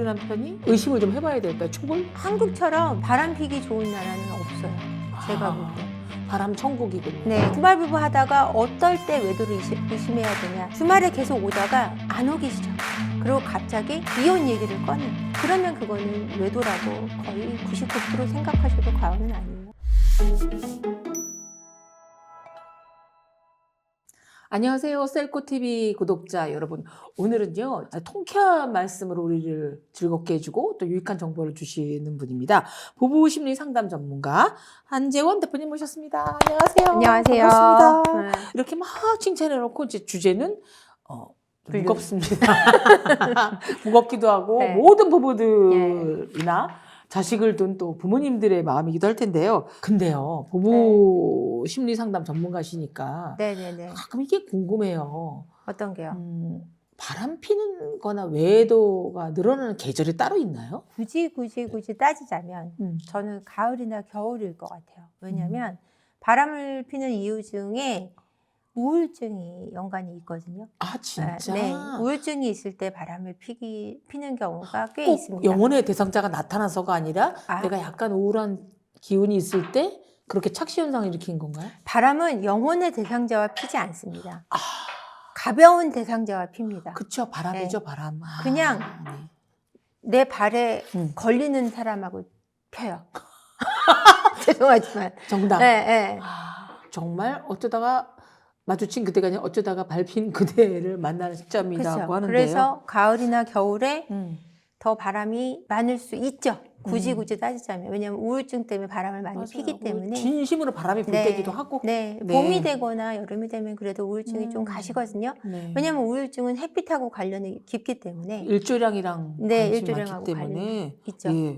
남편이 의심을 좀 해봐야 될까요? 촉을? 한국처럼 바람피기 좋은 나라는 없어요. 제가 볼 때. 바람 천국이군요. 네, 주말 부부 하다가 어떨 때 외도를 의심해야 되냐. 주말에 계속 오다가 안 오기 시작. 그리고 갑자기 이혼 얘기를 꺼내. 그러면 그거는 외도라고 거의 99% 생각하셔도 과언은 아니에요. 안녕하세요. 셀코TV 구독자 여러분. 오늘은요, 통쾌한 말씀으로 우리를 즐겁게 해주고 또 유익한 정보를 주시는 분입니다. 부부 심리 상담 전문가 한재원 대표님 모셨습니다. 안녕하세요. 안녕하세요. 반갑습니다. 네. 이렇게 막 칭찬해놓고 이제 주제는 좀 무겁습니다. 무겁기도 하고 네. 모든 부부들이나 자식을 둔 또 부모님들의 마음이기도 할 텐데요. 근데요, 부부 심리 상담 전문가시니까 네네네. 가끔 이게 궁금해요. 어떤 게요? 바람 피는 거나 외도가 늘어나는 계절이 따로 있나요? 굳이 따지자면 저는 가을이나 겨울일 것 같아요. 왜냐하면 바람을 피는 이유 중에 우울증이 연관이 있거든요. 아, 진짜? 네, 우울증이 있을 때 바람을 피는 경우가 꽤 꼭 있습니다. 영혼의 대상자가 나타나서가 아니라 내가 약간 우울한 기운이 있을 때 그렇게 착시 현상을 일으키는 건가요? 바람은 영혼의 대상자와 피지 않습니다. 가벼운 대상자와 핍니다. 그쵸, 바람이죠, 바람. 그냥 네. 내 발에 걸리는 사람하고 펴요. 죄송하지만. 정답. 네. 정말 어쩌다가 마주친 그대가 아니라 어쩌다가 밟힌 그대를 만나는 시점이라고 그렇죠. 하는데요. 그래서 가을이나 겨울에 더 바람이 많을 수 있죠. 굳이 따지자면. 왜냐하면 우울증 때문에 바람을 많이 맞아요. 피기 때문에. 진심으로 바람이 불 때기도 하고. 네. 네. 봄이 되거나 여름이 되면 그래도 우울증이 좀 가시거든요. 네. 왜냐하면 우울증은 햇빛하고 관련이 깊기 때문에. 일조량이랑 네, 관심이 일조량하고 많기 때문에. 관련이 있죠. 예.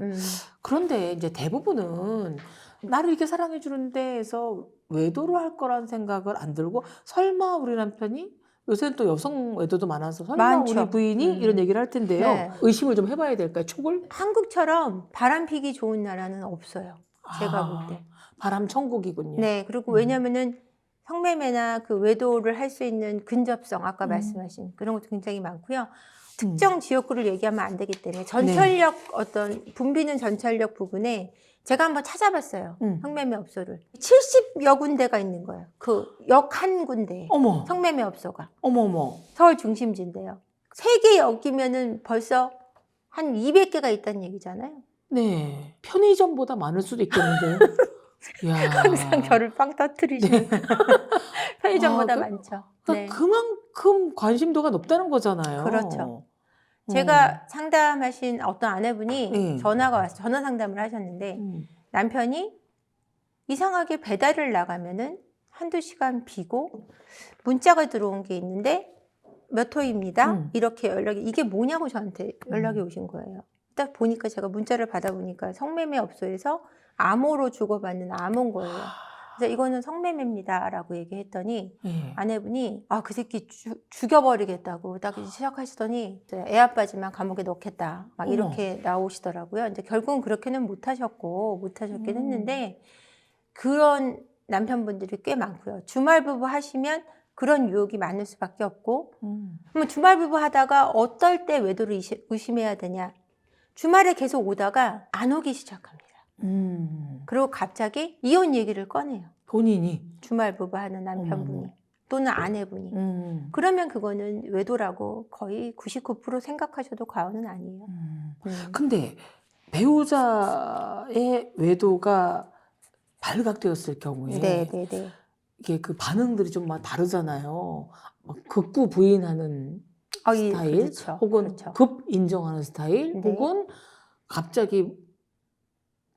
그런데 이제 대부분은 나를 이렇게 사랑해 주는 데에서 외도를 할 거란 생각을 안 들고, 설마 우리 남편이, 요새는 또 여성 외도도 많아서 설마 많죠. 우리 부인이 이런 얘기를 할 텐데요. 네. 의심을 좀 해봐야 될까요? 촉을? 한국처럼 바람피기 좋은 나라는 없어요. 제가 볼 때. 바람 천국이군요. 네. 그리고 왜냐면은 성매매나 그 외도를 할 수 있는 근접성, 아까 말씀하신 그런 것도 굉장히 많고요. 특정 지역구를 얘기하면 안 되기 때문에 전철역 어떤 붐비는 전철역 부분에 제가 한번 찾아봤어요. 성매매 업소를. 70여 군데가 있는 거예요. 그 역 한 군데에. 어머. 성매매 업소가. 어머머. 서울 중심지인데요. 3개 역이면은 벌써 한 200개가 있다는 얘기잖아요. 네. 편의점보다 많을 수도 있겠는데. 이야. 항상 저를 빵 터뜨리시는. 편의점보다 많죠. 네. 그만큼 관심도가 높다는 거잖아요. 그렇죠. 제가 상담하신 어떤 아내분이 전화가 와서 전화 상담을 하셨는데 남편이 이상하게 배달을 나가면은 한두 시간 비고 문자가 들어온 게 있는데 몇 호입니다. 이렇게 연락이, 이게 뭐냐고 저한테 연락이 오신 거예요. 딱 보니까 제가 문자를 받아보니까 성매매 업소에서 암호로 주고받는 암호인 거예요. 그래서 이거는 성매매입니다 라고 얘기했더니 아내분이 그 새끼 죽여버리겠다고 딱 시작하시더니 애 아빠지만 감옥에 넣겠다 막 이렇게 나오시더라고요. 이제 결국은 그렇게는 못하셨긴 했는데 그런 남편분들이 꽤 많고요. 주말 부부 하시면 그런 유혹이 많을 수밖에 없고 그러면 주말 부부 하다가 어떨 때 외도를 의심해야 되냐. 주말에 계속 오다가 안 오기 시작합니다. 그리고 갑자기 이혼 얘기를 꺼내요. 본인이? 주말 부부 하는 남편분이 또는 아내분이. 그러면 그거는 외도라고 거의 99% 생각하셔도 과언은 아니에요. 근데 배우자의 외도가 발각되었을 경우에 이게 그 반응들이 좀 막 다르잖아요. 막 극구 부인하는 스타일, 그렇죠. 혹은 급 인정하는 스타일, 혹은 갑자기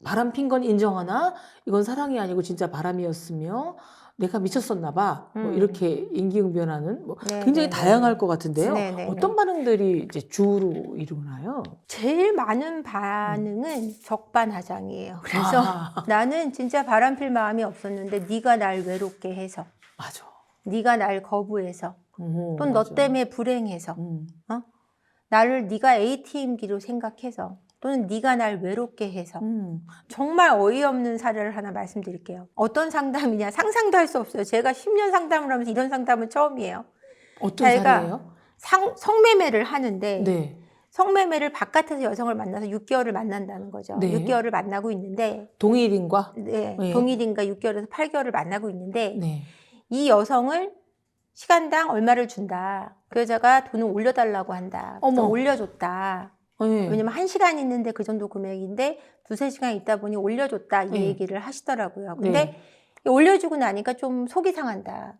바람 핀 건 인정하나 이건 사랑이 아니고 진짜 바람이었으며 내가 미쳤었나 봐. 뭐 이렇게 임기응변하는 굉장히 다양할 것 같은데요. 어떤 반응들이 이제 주로 이루나요? 제일 많은 반응은 적반하장이에요. 그래서 나는 진짜 바람 필 마음이 없었는데 네가 날 외롭게 해서. 맞아. 네가 날 거부해서. 또는 너 때문에 불행해서. 나를 네가 ATM기로 생각해서. 또는 네가 날 외롭게 해서. 정말 어이없는 사례를 하나 말씀드릴게요. 어떤 상담이냐 상상도 할 수 없어요. 제가 10년 상담을 하면서 이런 상담은 처음이에요. 어떤 사례예요? 성매매를 하는데 성매매를 바깥에서 여성을 만나서 6개월을 만난다는 거죠. 네. 6개월을 만나고 있는데 동일인과? 네, 네. 동일인과 6개월에서 8개월을 만나고 있는데 네. 이 여성을 시간당 얼마를 준다. 그 여자가 돈을 올려달라고 한다. 그래서 어머. 올려줬다. 네. 왜냐면 1시간 있는데 그 정도 금액인데 2-3시간 있다 보니 올려줬다. 이 네. 얘기를 하시더라고요. 근데 네. 올려주고 나니까 좀 속이 상한다.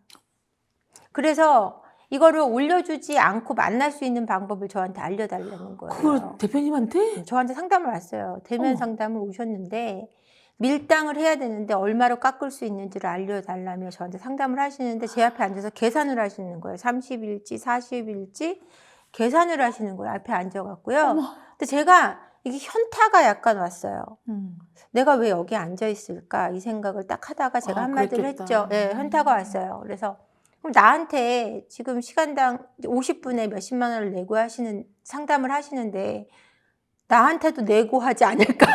그래서 이거를 올려주지 않고 만날 수 있는 방법을 저한테 알려달라는 거예요. 그걸 대표님한테? 저한테 상담을 왔어요. 대면 상담을 오셨는데 밀당을 해야 되는데 얼마로 깎을 수 있는지를 알려달라며 저한테 상담을 하시는데 제 앞에 앉아서 계산을 하시는 거예요. 30일치, 40일치 계산을 하시는 거예요. 앞에 앉아갖고요. 어머. 근데 제가 이게 현타가 약간 왔어요. 내가 왜 여기 앉아 있을까 이 생각을 딱 하다가 제가 한마디를 그랬겠다. 했죠. 네, 현타가 왔어요. 그래서 그럼 나한테 지금 시간당 50분에 몇십만 원을 내고 하시는 상담을 하시는데 나한테도 내고 하지 않을까?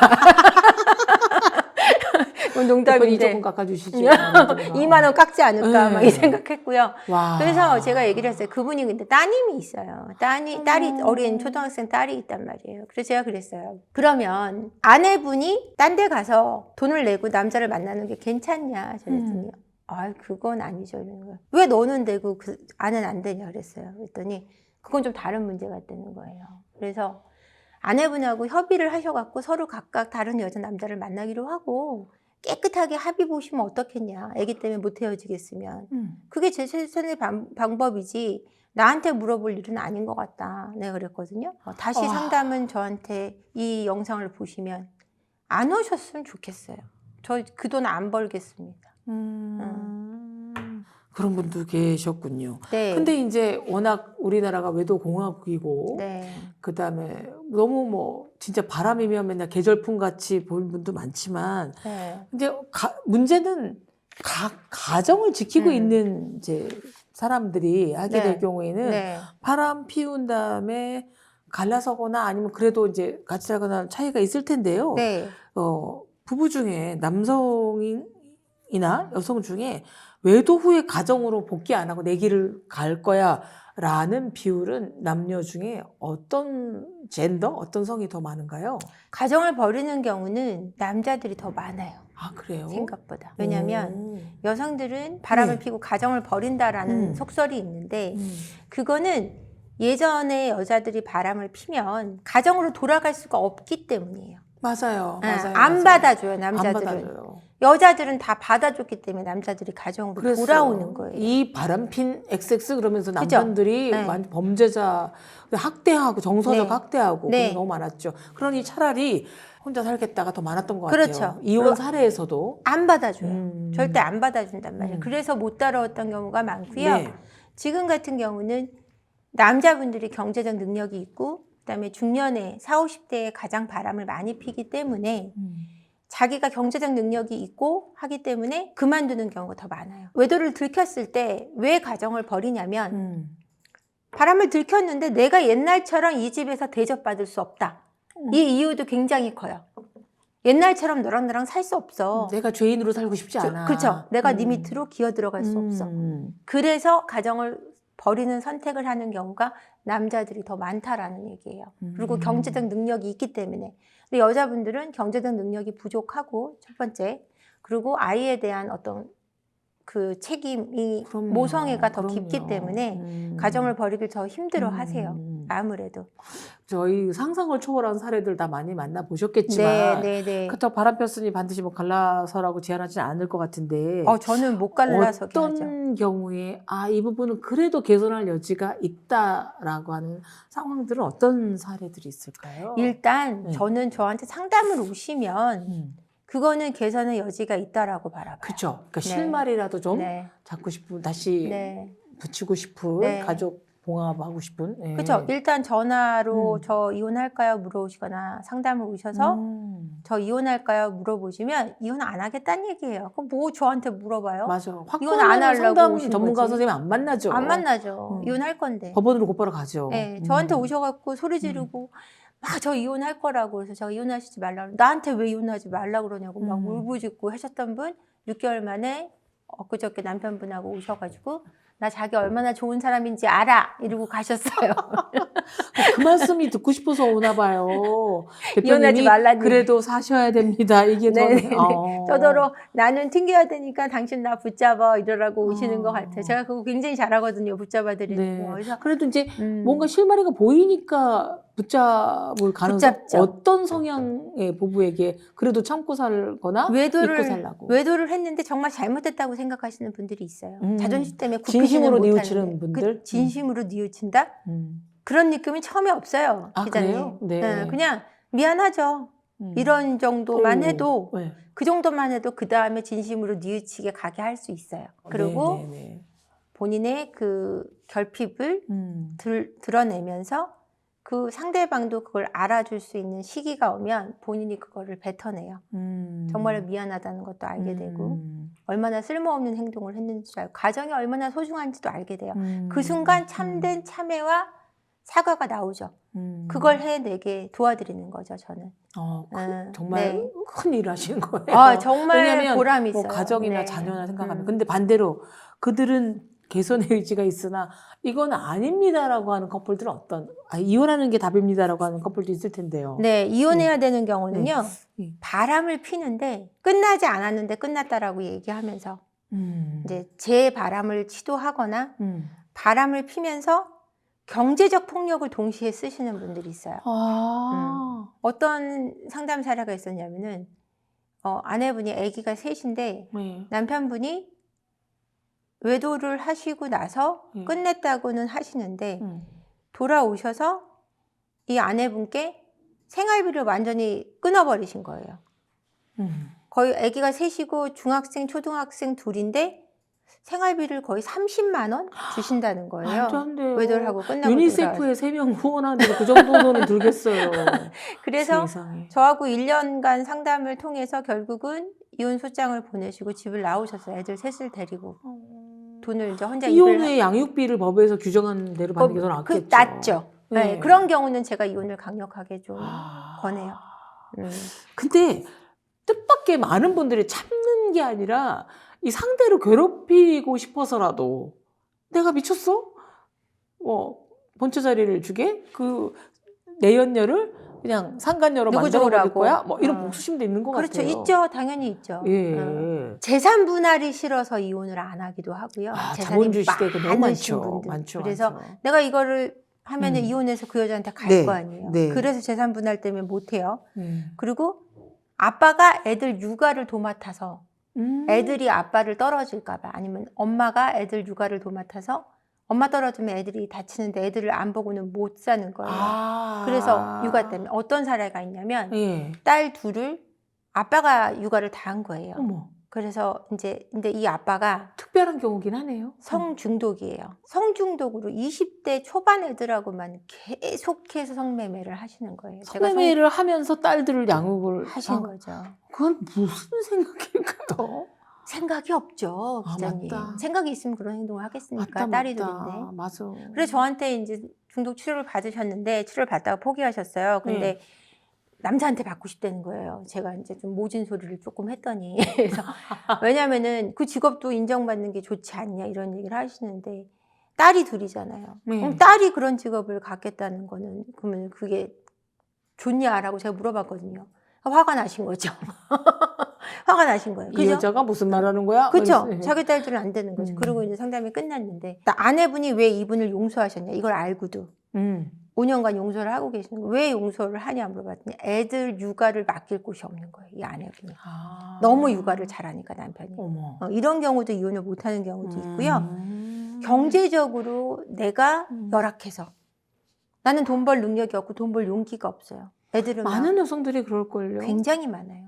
농담인데 조금 깎아주시죠. 2만 원 깎지 않을까 막 이 네. 생각했고요. 와. 그래서 제가 얘기를 했어요. 그분이 근데 따님이 있어요. 딸이 어린 초등학생 딸이 있단 말이에요. 그래서 제가 그랬어요. 그러면 아내분이 딴 데 가서 돈을 내고 남자를 만나는 게 괜찮냐? 저랬더니 아, 그건 아니죠. 이런 거예요. 왜 너는 되고 그 아내는 안 되냐 그랬어요. 그랬더니 그건 좀 다른 문제가 있다는 거예요. 그래서 아내분하고 협의를 하셔갖고 서로 각각 다른 여자 남자를 만나기로 하고 깨끗하게 합의 보시면 어떻겠냐. 아기 때문에 못 헤어지겠으면. 그게 제 최선의 방법이지 나한테 물어볼 일은 아닌 것 같다. 내가 그랬거든요. 다시 상담은 저한테 이 영상을 보시면 안 오셨으면 좋겠어요. 저 그 돈 안 벌겠습니다. 그런 분도 계셨군요. 네. 근데 이제 워낙 우리나라가 외도 공화국이고 네. 그다음에 너무 뭐 진짜 바람이면 맨날 계절풍 같이 보는 분도 많지만 네. 이제 문제는 가정을 지키고 있는 이제 사람들이 하게 될 경우에는 네. 바람 피운 다음에 갈라서거나 아니면 그래도 이제 같이 살거나 차이가 있을 텐데요. 네. 부부 중에 남성이나 여성 중에 외도 후에 가정으로 복귀 안 하고 내 길을 갈 거야 라는 비율은 남녀 중에 어떤 젠더, 어떤 성이 더 많은가요? 가정을 벌이는 경우는 남자들이 더 많아요. 아, 그래요? 생각보다. 왜냐하면 여성들은 바람을 네. 피고 가정을 벌인다라는 속설이 있는데 그거는 예전에 여자들이 바람을 피면 가정으로 돌아갈 수가 없기 때문이에요. 맞아요. 맞아요. 안 받아줘요, 남자들은. 안 받아줘요. 여자들은 다 받아줬기 때문에 남자들이 가정으로 그랬어요. 돌아오는 거예요. 이 바람핀 XX 그러면서 그죠? 남편들이 네. 완전 범죄자 학대하고 정서적 네. 학대하고 네. 그런 게 너무 많았죠. 그러니 차라리 혼자 살겠다가 더 많았던 것 그렇죠. 같아요. 이혼 사례에서도 안 받아줘요. 절대 안 받아준단 말이에요. 음. 그래서 못 따라왔던 경우가 많고요. 네. 지금 같은 경우는 남자분들이 경제적 능력이 있고 그다음에 중년에 40, 50대에 가장 바람을 많이 피기 때문에 자기가 경제적 능력이 있고 하기 때문에 그만두는 경우가 더 많아요. 외도를 들켰을 때 왜 가정을 벌이냐면 바람을 들켰는데 내가 옛날처럼 이 집에서 대접받을 수 없다. 이 이유도 굉장히 커요. 옛날처럼 너랑 나랑 살 수 없어. 내가 죄인으로 살고 싶지 않아. 그렇죠. 내가 네 밑으로 기어 들어갈 수 없어. 그래서 가정을 벌이는 선택을 하는 경우가 남자들이 더 많다라는 얘기예요. 그리고 경제적 능력이 있기 때문에. 근데 여자분들은 경제적 능력이 부족하고 첫 번째, 그리고 아이에 대한 어떤 그 책임이 그럼요. 모성애가 더 그럼요. 깊기 때문에 가정을 벌이길 더 힘들어 하세요. 아무래도. 저희 상상을 초월한 사례들 다 많이 만나보셨겠지만 네. 그렇다고 바람 폈으니 반드시 뭐 갈라서라고 제안하지는 않을 것 같은데 저는 못 갈라서게 하죠. 어떤 경우에 이 부분은 그래도 개선할 여지가 있다라고 하는 상황들은 어떤 사례들이 있을까요? 일단 네. 저는 저한테 상담을 오시면 그거는 개선의 여지가 있다라고 바라봐요. 그렇죠. 그러니까 네. 실마리라도 좀 네. 잡고 싶은 다시 네. 붙이고 싶은 네. 가족 봉합하고 싶은. 네. 그렇죠. 일단 전화로 저 이혼할까요 물어보시거나 상담을 오셔서 저 이혼할까요 물어보시면 이혼 안 하겠다는 얘기예요. 그럼 뭐 저한테 물어봐요? 맞아. 이혼 안 하려고 상담 오신 전문가 거지. 선생님 안 만나죠. 안 만나죠. 이혼할 건데. 법원으로 곧바로 가죠. 네, 저한테 오셔갖고 소리 지르고 막 저 이혼할 거라고 그래서 저 이혼하시지 말라고 나한테 왜 이혼하지 말라고 그러냐고 막 울부짖고 하셨던 분 6개월 만에 엊그저께 남편분하고 오셔가지고 나 자기 얼마나 좋은 사람인지 알아 이러고 가셨어요. 그 말씀이 듣고 싶어서 오나 봐요. 이혼하지 대표님이 말라니. 그래도 사셔야 됩니다. 이게 더 저더러 나는 튕겨야 되니까 당신 나 붙잡아 이러라고 오시는 것 같아요. 제가 그거 굉장히 잘하거든요. 붙잡아드리는 거. 그래서 그래도 이제 뭔가 실마리가 보이니까 붙잡을 가능성. 붙잡죠. 어떤 성향의 부부에게 그래도 참고 살거나 믿고 살라고. 외도를 했는데 정말 잘못했다고 생각하시는 분들이 있어요. 자존심 때문에 진심으로 뉘우치는 분들. 진심으로 뉘우친다? 그런 느낌이 처음에 없어요. 기자님. 그래요? 네. 그냥 미안하죠. 이런 정도만 해도 그 정도만 해도 그 다음에 진심으로 뉘우치게 가게 할 수 있어요. 그리고 본인의 그 결핍을 드러내면서 그 상대방도 그걸 알아줄 수 있는 시기가 오면 본인이 그거를 뱉어내요. 정말 미안하다는 것도 알게 되고 얼마나 쓸모없는 행동을 했는지도 알고 가정이 얼마나 소중한지도 알게 돼요. 그 순간 참된 참회와 사과가 나오죠. 그걸 해내게 도와드리는 거죠, 저는. 정말 큰 일 하시는 거예요. 정말 왜냐하면 보람이 있어요. 가정이나 자녀나 생각하면. 근데 반대로 그들은 개선의 의지가 있으나 이건 아닙니다라고 하는 커플들은 이혼하는 게 답입니다라고 하는 커플도 있을 텐데요. 네, 이혼해야 되는 경우는요. 바람을 피는데 끝나지 않았는데 끝났다라고 얘기하면서 이제 제 바람을 치도하거나 바람을 피면서 경제적 폭력을 동시에 쓰시는 분들이 있어요. 어떤 상담 사례가 있었냐면은 아내분이 아기가 셋인데 남편분이 외도를 하시고 나서 끝냈다고는 하시는데 돌아오셔서 이 아내분께 생활비를 완전히 끊어버리신 거예요. 거의 아기가 셋이고 중학생, 초등학생 둘인데 생활비를 거의 30만 원 주신다는 거예요. 말도 안 돼요. 외도를 하고 끝나고 유니세프에 3명 후원하는데 그 정도 돈은 들겠어요. 그래서 세상에. 저하고 1년간 상담을 통해서 결국은 이혼 소장을 보내시고 집을 나오셨어요. 애들 셋을 데리고. 돈을 이제 혼자 이혼 후에 양육비를 법에서 규정한 대로 받는 게 더 낫겠죠. 낫죠. 네. 그런 경우는 제가 이혼을 강력하게 좀 권해요. 근데 뜻밖의 많은 분들이 참는 게 아니라 이 상대를 괴롭히고 싶어서라도 내가 미쳤어? 본처 자리를 주게? 그 내연녀를 그냥 상간녀로 만들어버릴 거야? 이런 복수심도 있는 것 그렇죠. 같아요. 있죠. 당연히 있죠. 재산 분할이 싫어서 이혼을 안 하기도 하고요. 자본주의 시대가 너무 많으신 분들. 많죠. 그래서 내가 이거를 하면 이혼해서 그 여자한테 갈 거 아니에요. 그래서 재산 분할 때문에 못해요. 그리고 아빠가 애들 육아를 도맡아서 애들이 아빠를 떨어질까 봐 아니면 엄마가 애들 육아를 도맡아서 엄마 떨어지면 애들이 다치는데 애들을 안 보고는 못 사는 거예요. 그래서 육아 때문에 어떤 사례가 있냐면 딸 둘을 아빠가 육아를 다 한 거예요. 그래서 근데 이 아빠가 특별한 경우긴 하네요. 성중독이에요. 성중독으로 20대 초반 애들하고만 계속해서 성매매를 하시는 거예요. 성매매를 하면서 딸들을 양육을 하신 거죠. 그건 무슨 생각일까요? 생각이 없죠, 기자님. 생각이 있으면 그런 행동을 하겠습니까? 딸이 둘인데. 맞아. 그래서 저한테 이제 중독 치료를 받으셨는데 치료를 받다가 포기하셨어요. 근데 남자한테 받고 싶다는 거예요. 제가 이제 좀 모진 소리를 조금 했더니. 그래서 왜냐면은 그 직업도 인정받는 게 좋지 않냐 이런 얘기를 하시는데 딸이 둘이잖아요. 그럼 딸이 그런 직업을 갖겠다는 거는 그러면 그게 좋냐라고 제가 물어봤거든요. 화가 나신 거죠. 화가 나신 거예요. 이 여자가 무슨 말 하는 거야? 그렇죠. 자기 딸들은 안 되는 거죠. 그리고 이제 상담이 끝났는데 아내분이 왜 이분을 용서하셨냐 이걸 알고도 5년간 용서를 하고 계시는 거예요. 왜 용서를 하냐 물어봤더니 애들 육아를 맡길 곳이 없는 거예요. 이 아내분이. 너무 육아를 잘하니까 남편이. 이런 경우도 이혼을 못하는 경우도 있고요. 경제적으로 내가 열악해서 나는 돈 벌 능력이 없고 돈 벌 용기가 없어요. 애들은 많은 여성들이 그럴걸요. 굉장히 많아요.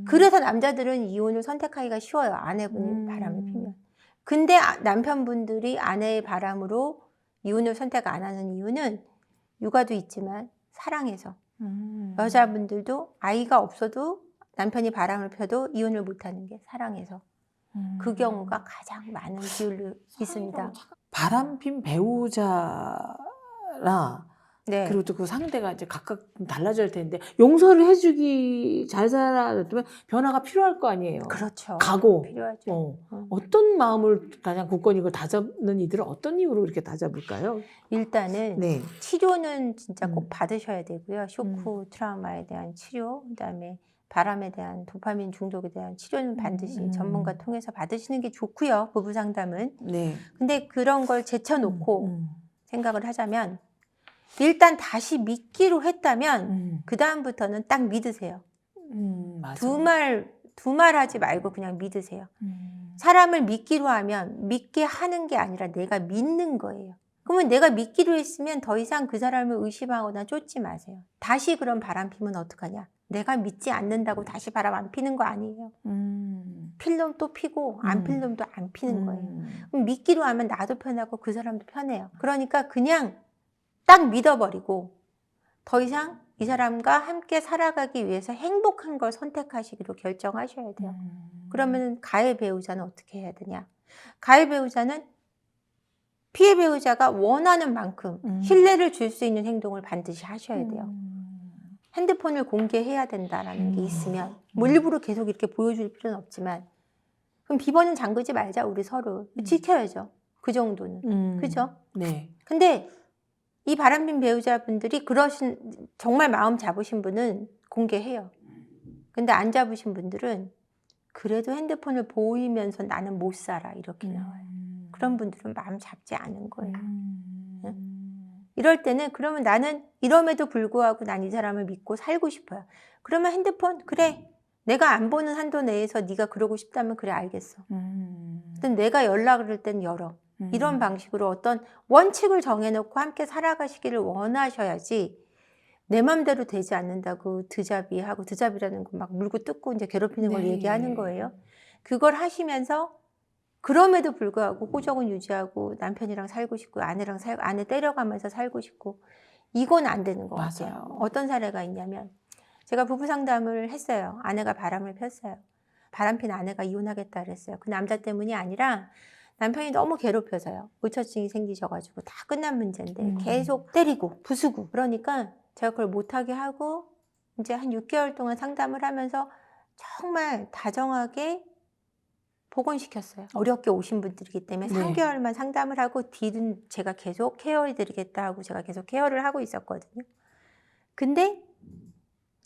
그래서 남자들은 이혼을 선택하기가 쉬워요. 아내분이 바람을 피면. 근데 남편분들이 아내의 바람으로 이혼을 선택 안 하는 이유는 육아도 있지만 사랑해서. 여자분들도 아이가 없어도 남편이 바람을 펴도 이혼을 못하는 게 사랑해서. 그 경우가 가장 많은 비율로 있습니다. 바람핀 배우자라 네. 그리고 또 그 상대가 이제 각각 달라질 텐데 용서를 해주기 잘 살아줬으면 변화가 필요할 거 아니에요. 그렇죠. 각오. 필요하죠. 어떤 마음을 가장 굳건히 이걸 다잡는 이들은 어떤 이유로 이렇게 다잡을까요? 일단은 네. 치료는 진짜 꼭 받으셔야 되고요. 쇼크 트라우마에 대한 치료, 그다음에 바람에 대한 도파민 중독에 대한 치료는 반드시 전문가 통해서 받으시는 게 좋고요. 부부 상담은. 네. 근데 그런 걸 제쳐놓고 생각을 하자면 일단 다시 믿기로 했다면 그 다음부터는 딱 믿으세요. 맞아. 두 말 하지 말고 그냥 믿으세요. 사람을 믿기로 하면 믿게 하는 게 아니라 내가 믿는 거예요. 그러면 내가 믿기로 했으면 더 이상 그 사람을 의심하거나 쫓지 마세요. 다시 그런 바람 피면 어떡하냐? 내가 믿지 않는다고 다시 바람 안 피는 거 아니에요. 필 놈 또 피고 안 필 놈도 안 피는 거예요. 그럼 믿기로 하면 나도 편하고 그 사람도 편해요. 그러니까 그냥 딱 믿어버리고 더 이상 이 사람과 함께 살아가기 위해서 행복한 걸 선택하시기로 결정하셔야 돼요. 그러면 가해 배우자는 어떻게 해야 되냐? 가해 배우자는 피해 배우자가 원하는 만큼 신뢰를 줄 수 있는 행동을 반드시 하셔야 돼요. 핸드폰을 공개해야 된다라는 게 있으면 뭐 일부러 계속 이렇게 보여줄 필요는 없지만 그럼 비번은 잠그지 말자 우리 서로 지켜야죠. 그 정도는. 그죠? 네. 근데 이 바람핀 배우자분들이 정말 마음 잡으신 분은 공개해요. 근데 안 잡으신 분들은 그래도 핸드폰을 보이면서 나는 못 살아 이렇게 나와요. 그런 분들은 마음 잡지 않은 거예요. 네? 이럴 때는 그러면 나는 이럼에도 불구하고 난 이 사람을 믿고 살고 싶어요. 그러면 핸드폰 그래 내가 안 보는 한도 내에서 네가 그러고 싶다면 그래 알겠어. 근데 내가 연락을 할 땐 열어. 이런 방식으로 어떤 원칙을 정해놓고 함께 살아가시기를 원하셔야지 내 맘대로 되지 않는다고 드잡이라는 거 막 물고 뜯고 이제 괴롭히는 걸 얘기하는 거예요. 그걸 하시면서 그럼에도 불구하고 호적은 유지하고 남편이랑 살고 싶고 아내랑 살고 아내 때려가면서 살고 싶고 이건 안 되는 것 같아요. 어떤 사례가 있냐면 제가 부부 상담을 했어요. 아내가 바람을 폈어요. 바람핀 아내가 이혼하겠다 그랬어요. 그 남자 때문이 아니라 남편이 너무 괴롭혀서요. 의처증이 생기셔가지고 다 끝난 문제인데 계속 때리고 부수고 그러니까 제가 그걸 못하게 하고 이제 한 6개월 동안 상담을 하면서 정말 다정하게 복원시켰어요. 어렵게 오신 분들이기 때문에 3개월만 상담을 하고 뒤는 제가 계속 케어해드리겠다 하고 제가 계속 케어를 하고 있었거든요. 근데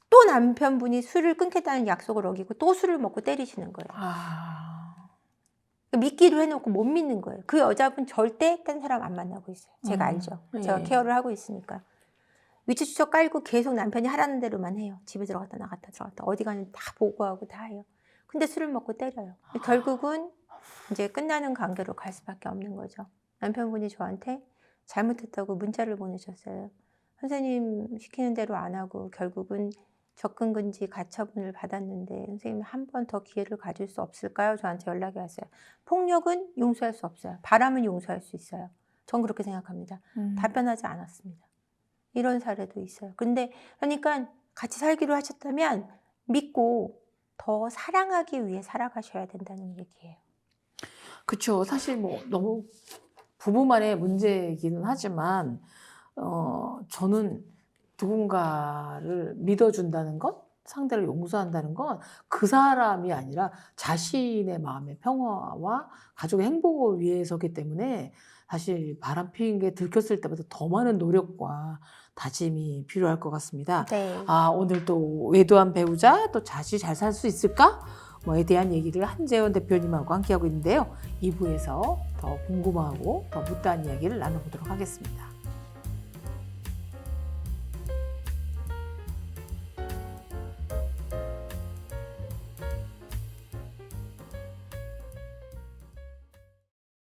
또 남편분이 술을 끊겠다는 약속을 어기고 또 술을 먹고 때리시는 거예요. 믿기로 해놓고 못 믿는 거예요. 그 여자분 절대 딴 사람 안 만나고 있어요. 제가 알죠. 제가 케어를 하고 있으니까. 위치 추적 깔고 계속 남편이 하라는 대로만 해요. 집에 들어갔다 나갔다 들어갔다 어디 가는지 다 보고하고 다 해요. 근데 술을 먹고 때려요. 결국은 이제 끝나는 관계로 갈 수밖에 없는 거죠. 남편분이 저한테 잘못했다고 문자를 보내셨어요. 선생님 시키는 대로 안 하고 결국은 접근금지 가처분을 받았는데 선생님 한 번 더 기회를 가질 수 없을까요? 저한테 연락이 왔어요. 폭력은 용서할 수 없어요. 바람은 용서할 수 있어요. 전 그렇게 생각합니다. 답변하지 않았습니다. 이런 사례도 있어요. 근데 그러니까 같이 살기로 하셨다면 믿고 더 사랑하기 위해 살아가셔야 된다는 얘기예요. 그렇죠. 사실 뭐 너무 부부만의 문제이기는 하지만 저는 누군가를 믿어준다는 것, 상대를 용서한다는 건 그 사람이 아니라 자신의 마음의 평화와 가족의 행복을 위해서기 때문에 사실 바람 피는 게 들켰을 때마다 더 많은 노력과 다짐이 필요할 것 같습니다. 네. 오늘 또 외도한 배우자 또 다시 잘 살 수 있을까? 뭐에 대한 얘기를 한재원 대표님하고 함께하고 있는데요. 2부에서 더 궁금하고 더 못다한 이야기를 나눠보도록 하겠습니다.